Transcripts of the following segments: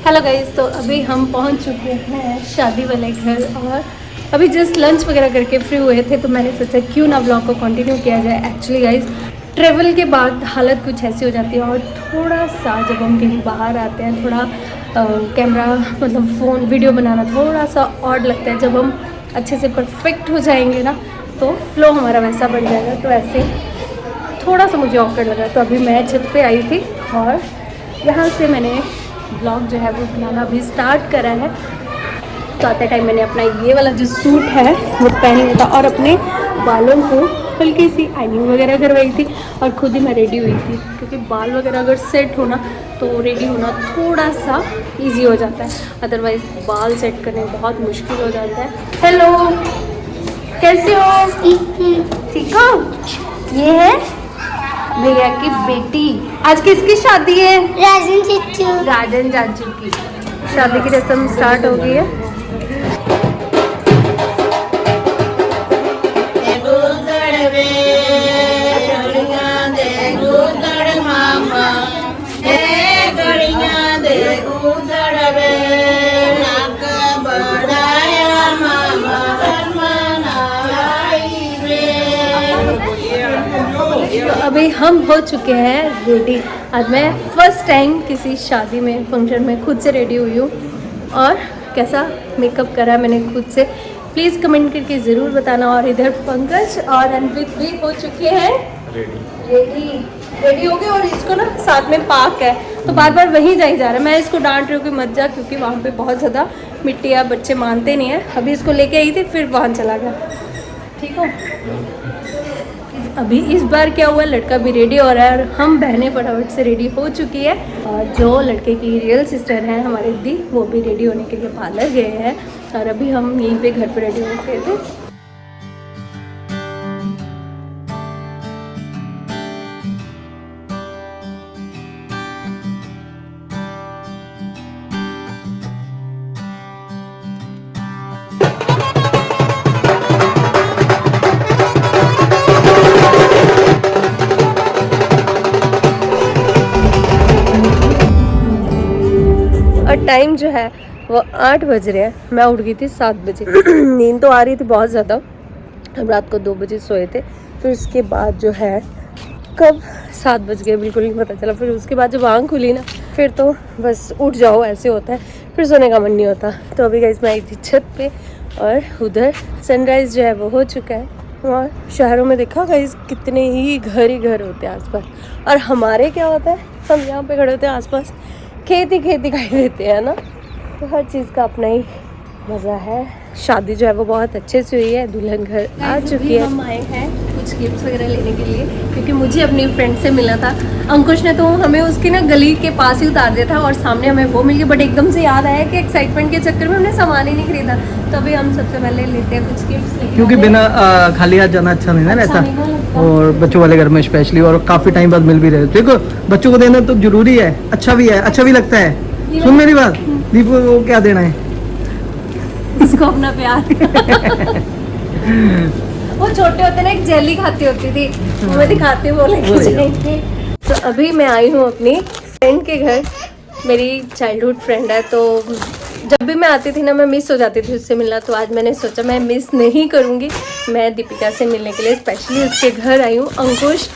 Hello guys, तो अभी हम पहुंच चुके हैं शादी वाले घर और अभी जस्ट लंच वगैरह करके फ्री हुए थे, तो मैंने सोचा क्यों ना व्लॉग को कंटिन्यू किया जाए। एक्चुअली गाइस, ट्रेवल के बाद हालत कुछ ऐसी हो जाती है और थोड़ा सा जब हम कहीं बाहर आते हैं थोड़ा कैमरा मतलब फ़ोन वीडियो बनाना थोड़ा सा ऑड लगता है। जब हम अच्छे से परफेक्ट हो जाएंगे ना तो फ्लो हमारा वैसा बन जाएगा, तो ऐसे थोड़ा सा मुझे ऑकवर्ड लगा। तो अभी मैं छत पे आई थी और यहाँ से मैंने ब्लॉग जो है वो बनाना अभी स्टार्ट करा है। तो आते टाइम मैंने अपना ये वाला जो सूट है वो पहन लिया था और अपने बालों को हल्की सी आइनिंग वगैरह करवाई थी और खुद ही मैं रेडी हुई थी, क्योंकि बाल वगैरह अगर सेट होना तो रेडी होना थोड़ा सा इजी हो जाता है, अदरवाइज बाल सेट करने बहुत मुश्किल हो जाता है। हेलो, कैसे हो? ठीक हो? ये है भैया की बेटी। आज किसकी शादी है? राजन चाचू की शादी की रस्म स्टार्ट हो गई है। तो अभी हम हो चुके हैं रेडी। आज मैं फर्स्ट टाइम किसी शादी में फंक्शन में खुद से रेडी हुई हूँ और कैसा मेकअप करा मैंने खुद से, प्लीज़ कमेंट करके ज़रूर बताना। और इधर पंकज और अनवित भी हो चुके हैं रेडी हो गए। और इसको ना साथ में पार्क है तो बार बार वहीं जा रहा है। मैं इसको डांट रही हूँ कि मत जा, क्योंकि वहाँ पे बहुत ज़्यादा मिट्टी है, बच्चे मानते नहीं है। अभी इसको लेके आई थी फिर वहाँ चला गया। ठीक हो? अभी इस बार क्या हुआ, लड़का भी रेडी हो रहा है और हम बहनें फटाफट से रेडी हो चुकी है। और जो लड़के की रियल सिस्टर है हमारे दी, वो भी रेडी होने के लिए पार्लर गए हैं और अभी हम यहीं पे घर पे रेडी हो गए थे। और टाइम जो है वो 8 बज रहे हैं। मैं उठ गई थी 7 बजे। नींद तो आ रही थी बहुत ज़्यादा। हम रात को 2 बजे सोए थे, फिर उसके बाद जो है कब 7 बज गए बिल्कुल नहीं पता चला। फिर उसके बाद जब आँख खुली ना फिर तो बस उठ जाओ ऐसे होता है, फिर सोने का मन नहीं होता। तो अभी गाइस मैं आई थी छत पे और उधर सनराइज़ जो है वो हो चुका है। और शहरों में देखा गाइस कितने ही घर होते हैं आसपास, और हमारे क्या होता है, हम यहाँ पे खड़े होते हैं आसपास खेत ही दिखाई देते हैं ना। तो हर चीज़ का अपना ही मज़ा है। शादी जो है वो बहुत अच्छे से हुई है, दुल्हन घर आ चुकी है। हम आए हैं कुछ गिफ्ट्स वगैरह लेने के लिए, क्योंकि मुझे अपनी फ्रेंड से मिलना था। अंकुश ने तो हमें उसकी ना गली के पास ही उतार दिया था और सामने हमें वो मिल गई, बट एकदम से याद आया कि एक्साइटमेंट के चक्कर में हमने सामान ही नहीं खरीदा। तो अभी हम सबसे पहले लेते हैं कुछ गिफ्ट्स, क्योंकि बिना खाली हाथ जाना अच्छा नहीं ना रहता, और बच्चों वाले घर में स्पेशली, और काफ़ी टाइम बाद मिल भी रहे। देखो बच्चों को देना तो जरूरी है, अच्छा भी है, अच्छा भी लगता है। सुन मेरी बात दीपू, वो क्या देना है उसको? अपना प्यार। वो छोटे होते ना एक जेली खाती होती थी, वो मैं दिखाती हूँ, वो लेके जाएंगे। तो अभी मैं आई हूँ अपनी फ्रेंड के घर। मेरी चाइल्डहुड फ्रेंड है, तो जब भी मैं आती थी ना मैं मिस हो जाती थी उससे मिलना। तो आज मैंने सोचा मैं मिस नहीं करूँगी, मैं दीपिका से मिलने के लिए स्पेशली उसके घर आई हूँ। अंकुश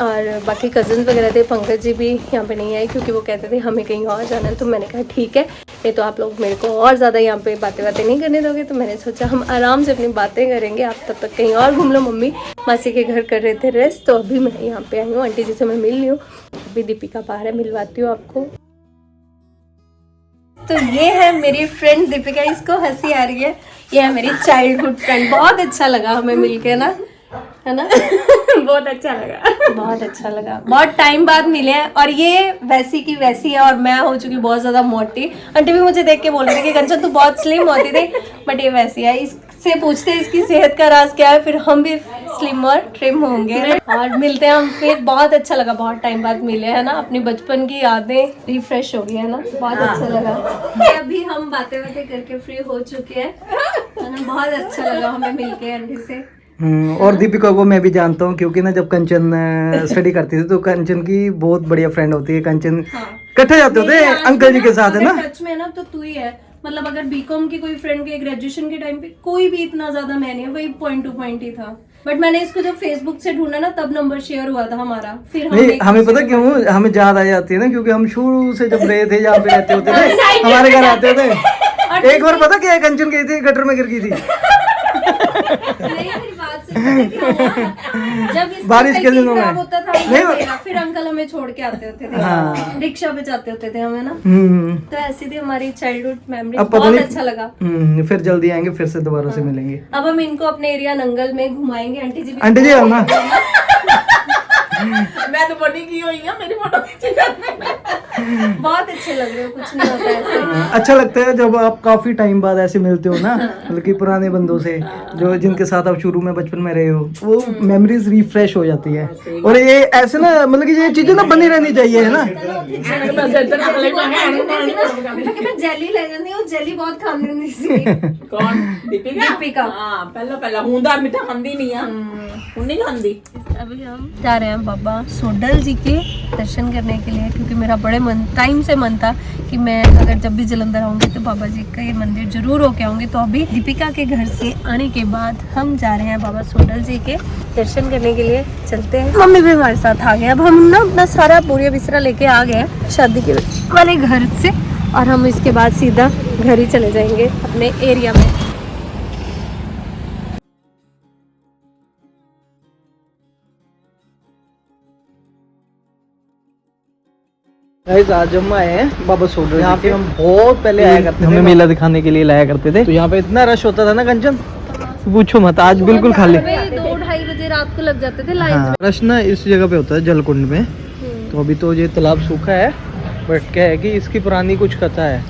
और बाकी कज़न्स वगैरह थे, पंकज जी भी यहाँ पे नहीं आए क्योंकि वो कहते थे हमें कहीं और जाना है। तो मैंने कहा ठीक है, ये तो आप लोग मेरे को और ज़्यादा यहाँ पे बातें नहीं करने दोगे, तो मैंने सोचा हम आराम से अपनी बातें करेंगे, आप तब तक कहीं और घूम लो। मम्मी मासी के घर कर रहे थे रेस्ट, तो अभी मैं यहाँ पे आई हूँ। आंटी जी से मैं मिल रही हूँ, अभी दीपिका बाहर है, मिलवाती हूँ आपको। तो ये है मेरी फ्रेंड दीपिका, इसको हंसी आ रही है। ये है मेरी चाइल्डहुड फ्रेंड। बहुत अच्छा लगा हमें मिलके ना, है ना? बहुत अच्छा लगा, बहुत टाइम बाद मिले हैं। और ये वैसी की वैसी है और मैं हो चुकी बहुत ज़्यादा मोटी। आंटी भी मुझे देख के बोल रही थी कि कंचन तू बहुत स्लिम होती थी, बट ये वैसी है। इससे पूछते हैं इसकी सेहत का राज क्या है, फिर हम भी स्लिम और ट्रिम होंगे और मिलते हैं हम फिर। बहुत अच्छा लगा, बहुत टाइम बाद मिले, है ना? अपनी बचपन की यादें रिफ्रेश हो गई, है ना? बहुत अच्छा लगा। अभी हम बातें करके फ्री हो चुके हैं, है ना? बहुत अच्छा लगा हमें मिलके आंटी से। और दीपिका को मैं भी जानता हूँ क्योंकि ना जब कंचन स्टडी करती थी तो कंचन की बहुत बढ़िया फ्रेंड होती है कंचन। इकट्ठे जाते होते अंकल जी के साथ, है ना? टच में ना तो तू ही है, मतलब अगर बीकॉम की कोई फ्रेंड के ग्रेजुएशन के टाइम पे कोई भी इतना ज्यादा मैं नहीं, वही पॉइंट टू पॉइंट ही था। बट मैंने इसको जब फेसबुक से ढूंढा ना तब नंबर शेयर हुआ था हमारा। फिर नहीं, हमें पता क्यों हमें याद आ जाती है ना, क्योंकि हम शुरू से जब रहे थे जहाँ पे रहते होते थे हमारे घर आते थे। एक बार पता क्या कंचन गई थी गटर में गिर गई थी जब बारिश के दिनों में होता था नहीं, फिर अंकल हमें छोड़ के आते होते थे। हाँ। रिक्शा पे जाते होते थे हमें ना। तो ऐसी थी हमारी चाइल्डहुड मेमोरी। बहुत अच्छा लगा। फिर जल्दी आएंगे, फिर से दोबारा से मिलेंगे। अब हम इनको अपने एरिया नंगल में घुमाएंगे। आंटी जी आना मैं तो बड़ी की हुई हूं, मेरी फोटो खींची जाती है। बहुत अच्छे लग रहे हो, कुछ नहीं होता ऐसे। अच्छा लगता है जब आप काफी टाइम बाद ऐसे मिलते हो ना, मतलब कि पुराने बंदों से जो जिनके साथ आप शुरू में बचपन में रहे हो, वो मेमोरीज रिफ्रेश हो जाती है। और ये ऐसे ना मतलब कि ये चीजें ना बनी रहनी चाहिए, है ना? मैं जेली ले जाती हूँ, जेली बहुत खानी होती थी। कौन? दीपिका। हाँ, पहला हुंदा मीठा खांदी नहीं है, नहीं खांदी। अभी हम जा रहे हैं बाबा सोडल जी के दर्शन करने के लिए, क्योंकि मेरा बड़े टाइम से मन था कि मैं अगर जब भी जलंधर आऊंगी तो बाबा जी का ये मंदिर जरूर होके आऊंगी। तो अभी दीपिका के घर से आने के बाद हम जा रहे हैं बाबा सोडल जी के दर्शन करने के लिए। चलते हैं। मम्मी भी हमारे साथ आ गए। अब हम ना अपना सारा बोरिया बिस्तरा लेके आ गए हैं शादी के वाले घर से, और हम इसके बाद सीधा घर ही चले जाएंगे अपने एरिया में। आज हम आए हैं बाबा सोडल। यहाँ पे हम बहुत पहले आया करते थे, हमें मेला दिखाने के लिए लाया करते थे। तो यहाँ पे इतना रश होता था ना कंचन, पूछो मत। आज बिल्कुल खाली। 2-2:30 बजे रात को लग जाते थे लाइन में। रश ना इस जगह पे होता है जलकुंड में। तो अभी तो ये तालाब सूखा है, बट क्या है कि इसकी पुरानी कुछ कथा है,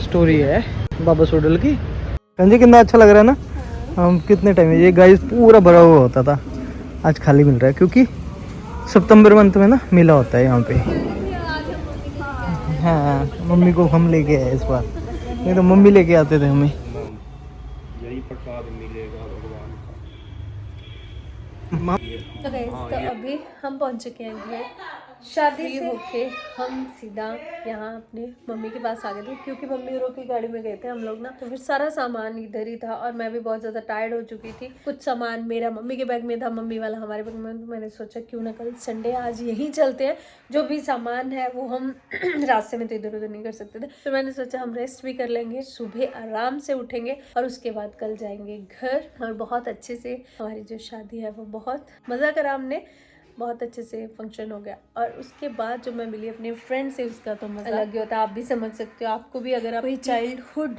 स्टोरी है बाबा सोडल की। कंजी कितना अच्छा लग रहा है ना। हम कितने टाइम ये गाइस पूरा भरा हुआ होता था, आज खाली मिल रहा है क्योंकि सितंबर मंथ में ना मेला होता है यहाँ पे। हाँ, मम्मी को हम लेके आए इस बार, नहीं तो मम्मी लेके आते थे हमें। यही प्रसाद मिलेगा भगवान का। तो अभी हम पहुंच चुके हैं घर। शादी होके हम सीधा यहाँ अपने मम्मी के पास आ गए थे, क्योंकि मम्मी और की गाड़ी में गए थे हम लोग ना। तो फिर सारा सामान इधर ही था और मैं भी बहुत ज़्यादा टायर्ड हो चुकी थी। कुछ सामान मेरा मम्मी के बैग में था, मम्मी वाला हमारे बैग में। तो मैंने सोचा क्यों ना कल संडे आज यहीं चलते हैं, जो भी सामान है वो हम रास्ते में तो इधर उधर नहीं कर सकते थे। तो मैंने सोचा हम रेस्ट भी कर लेंगे, सुबह आराम से उठेंगे और उसके बाद कल जाएंगे घर। और बहुत अच्छे से हमारी जो शादी है वो बहुत मज़ा करा हमने, बहुत अच्छे से फंक्शन हो गया। और उसके बाद जो मैं मिली अपने फ्रेंड से, उसका तो मज़ा अलग ही होता है। आप भी समझ सकते हो, आपको भी अगर कोई चाइल्डहुड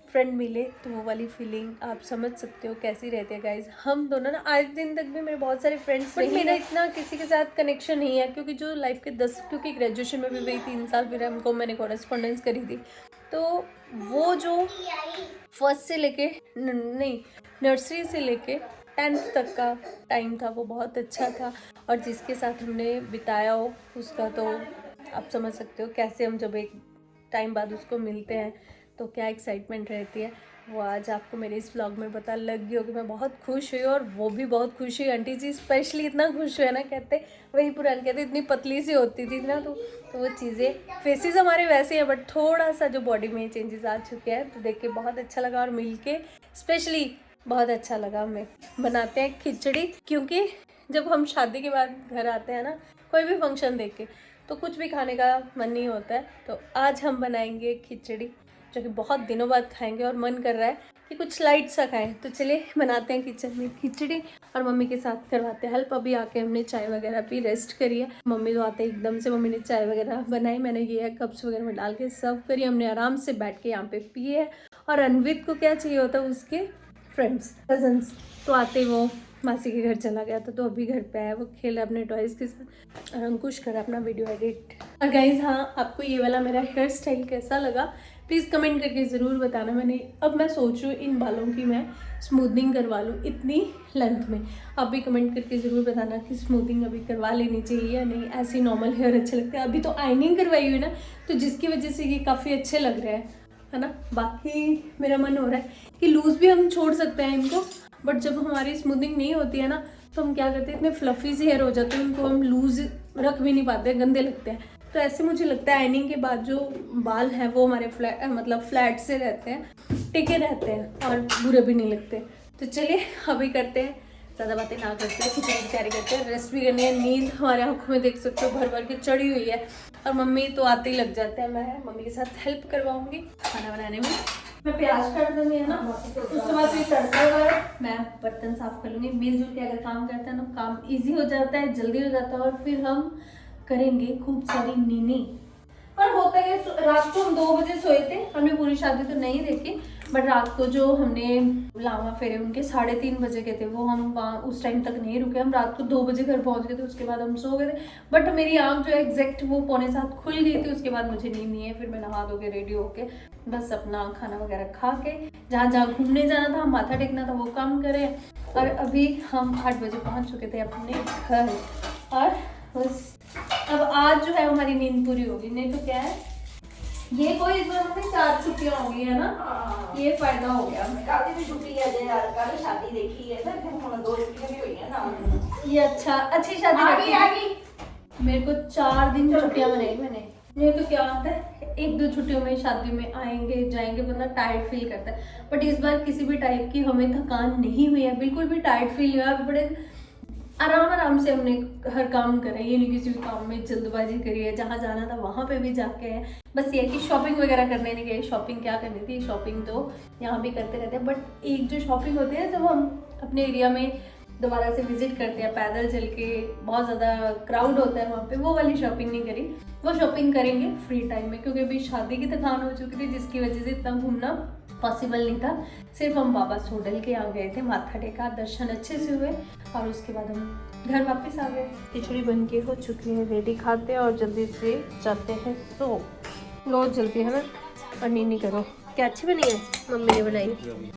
फ्रेंड मिले तो वो वाली फीलिंग आप समझ सकते हो कैसी रहती है। गाइज हम दोनों ना आज दिन तक भी मेरे बहुत सारे फ्रेंड्स, बट मेरा इतना किसी के साथ कनेक्शन नहीं है, क्योंकि जो लाइफ के 10, क्योंकि ग्रेजुएशन में भी वही 3 साल फिर हमको मैंने कॉरेस्पॉन्डेंस करी थी। तो वो जो फर्स्ट से लेके नहीं नर्सरी से लेके 10th तक का टाइम था वो बहुत अच्छा था। और जिसके साथ हमने बिताया हो उसका तो आप समझ सकते हो कैसे हम जब एक टाइम बाद उसको मिलते हैं तो क्या एक्साइटमेंट रहती है। वो आज आपको मेरे इस व्लॉग में पता लग गई होगी। मैं बहुत खुश हुई और वो भी बहुत खुश हुई। आंटी जी स्पेशली इतना खुश हुए ना, कहते वही पुरानी कहते इतनी पतली सी होती थी ना, तो वो चीज़ें फेसेस हमारे वैसे हैं, बट थोड़ा सा जो बॉडी में चेंजेस आ चुके हैं। तो देख के बहुत अच्छा लगा और मिल के स्पेशली बहुत अच्छा लगा। हमें बनाते हैं खिचड़ी, क्योंकि जब हम शादी के बाद घर आते हैं ना कोई भी फंक्शन देख के तो कुछ भी खाने का मन नहीं होता है। तो आज हम बनाएंगे खिचड़ी, जो कि बहुत दिनों बाद खाएंगे और मन कर रहा है कि कुछ लाइट सा खाएं। तो चलिए बनाते हैं किचन में खिचड़ी और मम्मी के साथ करवाते हैं हेल्प। अभी आके हमने चाय वगैरह पी, रेस्ट करी है। मम्मी तो आते एकदम से मम्मी ने चाय वगैरह बनाई, मैंने ये है कप्स वगैरह में डाल के सर्व करी। हमने आराम से बैठ के यहाँ पे पिए है। और अनवित को क्या चाहिए होता है, उसके फ्रेंड्स कजन्स, तो आते वो मासी के घर चला गया था, तो अभी घर पे आया, वो खेला अपने टॉयज़ के साथ और अंकुश करा अपना वीडियो एडिट। और गाइज हाँ, आपको ये वाला मेरा हेयर स्टाइल कैसा लगा प्लीज़ कमेंट करके ज़रूर बताना। अब मैं सोच रही हूँ इन बालों की मैं स्मूथनिंग करवा लूँ इतनी लेंथ में। आप भी कमेंट करके ज़रूर बताना कि स्मूथनिंग अभी करवा लेनी चाहिए या नहीं, ऐसे नॉर्मल हेयर अच्छे लगते हैं। अभी तो आइनिंग करवाई हुई ना, तो जिसकी वजह से ये काफ़ी अच्छे लग रहे हैं, है ना। बाकी मेरा मन हो रहा है कि लूज़ भी हम छोड़ सकते हैं इनको, बट जब हमारी स्मूथनिंग नहीं होती है ना तो हम क्या करते हैं, इतने फ्लफी से हेयर हो जाते हैं, उनको हम लूज रख भी नहीं पाते, गंदे लगते हैं। तो ऐसे मुझे लगता है आइनिंग के बाद जो बाल हैं वो हमारे फ्लैट से रहते हैं, टिके रहते हैं और बुरे भी नहीं लगते। तो चलिए अभी करते हैं, ज़्यादा बातें ना करते हैं, खिचड़ी की तैयारी करते हैं, रेस्ट भी करनी है। नींद हमारे आँखों में देख सकते हो भर भर के चढ़ी हुई है और मम्मी तो आते ही लग जाते हैं। मैं मम्मी के साथ हेल्प करवाऊंगी खाना बनाने में। मैं प्याज काट दूंगी है ना, उसके बाद फिर तड़का वगैरह मैं बर्तन साफ कर लूँगी। मिलजुल के अगर काम करते हैं ना काम ईजी हो जाता है, जल्दी हो जाता है और फिर हम करेंगे खूब सारी नीनी। और होता है रात को हम 2 बजे सोए थे, हमने पूरी शादी तो नहीं देखी, बट रात को जो हमने लावा फेरे उनके 3:30 बजे के थे, वो हम वहाँ उस टाइम तक नहीं रुके, हम रात को 2 बजे घर पहुँच गए थे, उसके बाद हम सो गए थे। बट मेरी आँख जो एग्जैक्ट वो 6:45 खुल गई थी, उसके बाद मुझे नींद नहीं है। फिर मैं नहा धो के रेडी होके बस अपना खाना वगैरह खा के जहाँ जहाँ घूमने जाना था, माथा टेकना था, वो काम करें। और अभी हम 8 बजे पहुँच चुके थे अपने घर और बस अब आज जो है हमारी नींद पूरी होगी, नहीं तो क्या है ये कोई इस बार हमें 4 छुट्टियां हो गई है ना, ये फायदा हो गया। कल भी छुट्टी है जे यार, कल शादी देखी है ना, फिर हम 2 छुट्टियां भी हुई है ना। ये अच्छी शादी आ गई। मेरे को 4 दिन छुट्टियां बनाई मैंने। नहीं तो क्या होता है 1-2 छुट्टियों में शादी में आएंगे जाएंगे, बंदा टायर्ड फील करता है। बट इस बार किसी भी टाइप की हमें थकान नहीं हुई है, बिल्कुल भी टायर्ड फील नहीं हुआ। बड़े आराम से हमने हर काम करा, ये नहीं किसी भी काम में जल्दबाजी करी है। जहाँ जाना था वहाँ पे भी जाके है। बस ये कि शॉपिंग वगैरह करने नहीं गए। शॉपिंग क्या करनी थी, शॉपिंग तो यहाँ भी करते रहते हैं, बट एक जो शॉपिंग होती है जब हम अपने एरिया में दोबारा से विजिट करते हैं पैदल चल के, बहुत ज़्यादा क्राउड होता है वहाँ पे, वो वाली शॉपिंग नहीं करी। वो शॉपिंग करेंगे फ्री टाइम में, क्योंकि अभी शादी की थकान हो चुकी थी जिसकी वजह से इतना घूमना पॉसिबल नहीं था। सिर्फ हम बाबा सोडल के यहाँ गए थे, माथा टेका, दर्शन अच्छे से हुए और उसके बाद हम घर वापस आ गए। खिचड़ी बन के हो चुकी है रेडी, खाते हैं और जल्दी से जाते हैं सो। लो जल्दी है ना, और नीनी करो। क्या अच्छी बनी है, मम्मी ने बनाई।